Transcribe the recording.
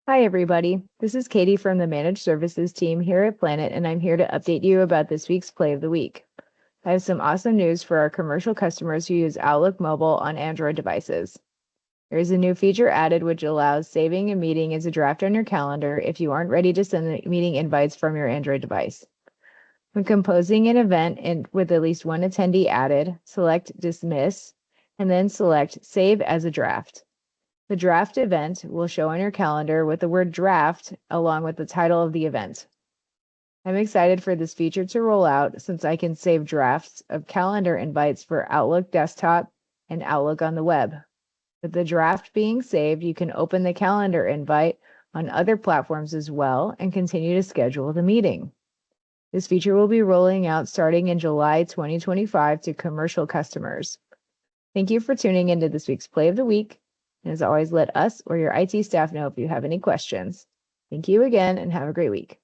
Hi, everybody. This is Katie from the Managed Services team here at Planet, and I'm here to update you about this week's Play of the Week. I have some awesome news for our commercial customers who use Outlook Mobile on Android devices. There is a new feature added which allows saving a meeting as a draft on your calendar if you aren't ready to send the meeting invites from your Android device. When composing an event with at least one attendee added, select Dismiss, and then select Save as a Draft. The draft event will show on your calendar with the word draft along with the title of the event. I'm excited for this feature to roll out since I can save drafts of calendar invites for Outlook Desktop and Outlook on the web. With the draft being saved, you can open the calendar invite on other platforms as well and continue to schedule the meeting. This feature will be rolling out starting in July 2025 to commercial customers. Thank you for tuning into this week's Play of the Week. And as always, let us or your IT staff know if you have any questions. Thank you again and have a great week.